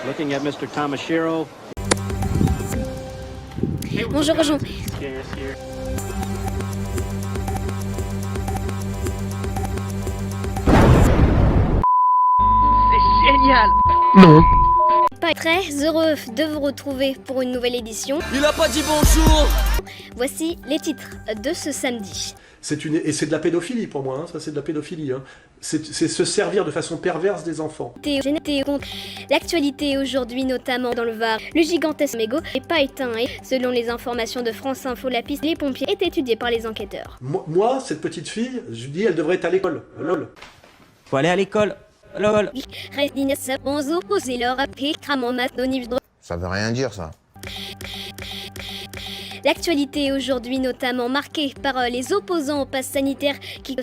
Looking at Mr. Tamashiro. Bonjour Jean. C'est génial. Pas très heureux de vous retrouver pour une nouvelle édition. Il a pas dit bonjour. Voici les titres de ce samedi. Et c'est de la pédophilie pour moi, hein. Ça c'est de la pédophilie. Hein. C'est se servir de façon perverse des enfants. L'actualité aujourd'hui, notamment dans le Var, le gigantesque mégot n'est pas éteint et, selon les informations de France Info, la piste des pompiers est étudiée par les enquêteurs. Moi, cette petite fille, je dis, elle devrait être à l'école. Lol. Faut aller à l'école. Lol. Ça veut rien dire ça. L'actualité aujourd'hui notamment marquée par les opposants au pass sanitaire qui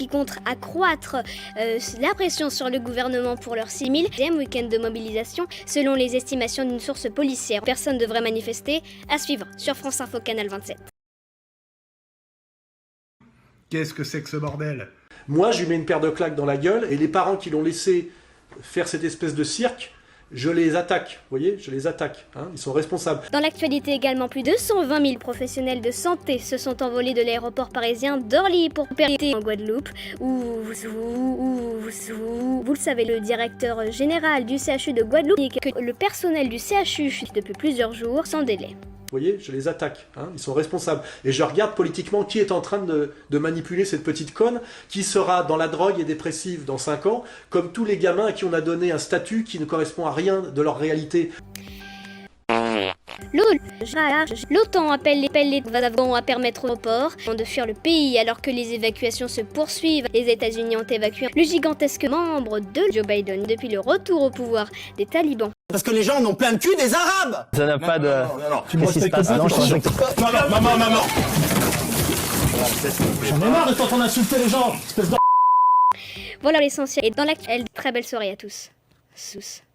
comptent accroître la pression sur le gouvernement pour leur 6000e week-end de mobilisation. Selon les estimations d'une source policière, personne devrait manifester. À suivre sur France Info Canal 27. Qu'est-ce que c'est que ce bordel? Moi, je lui mets une paire de claques dans la gueule et les parents qui l'ont laissé faire cette espèce de cirque, je les attaque, vous voyez, je les attaque, hein, ils sont responsables. Dans l'actualité également, plus de 120 000 professionnels de santé se sont envolés de l'aéroport parisien d'Orly pour périter en Guadeloupe, où vous le savez, le directeur général du CHU de Guadeloupe dit que le personnel du CHU depuis plusieurs jours sans délai. Vous voyez, je les attaque, hein, ils sont responsables. Et je regarde politiquement qui est en train de manipuler cette petite conne, qui sera dans la drogue et dépressive dans 5 ans, comme tous les gamins à qui on a donné un statut qui ne correspond à rien de leur réalité. L'OTAN appelle les Afghans à permettre aux ports de fuir le pays alors que les évacuations se poursuivent. Les États-Unis ont évacué le gigantesque membre de Joe Biden depuis le retour au pouvoir des talibans. Parce que les gens en ont plein le cul des Arabes. Ça n'a pas de... Tu me respectes pas, Non, maman. J'en ai marre de t'entendre insulter les gens, espèce de... Voilà l'essentiel. Et dans l'actuel, très belle soirée à tous.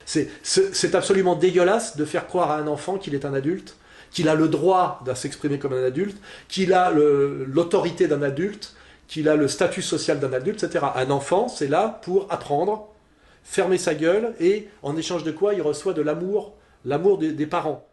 C'est absolument dégueulasse de faire croire à un enfant qu'il est un adulte, qu'il a le droit de s'exprimer comme un adulte, qu'il a l'autorité d'un adulte, qu'il a le statut social d'un adulte, etc. Un enfant, c'est là pour apprendre, fermer sa gueule, et en échange de quoi il reçoit de l'amour des parents.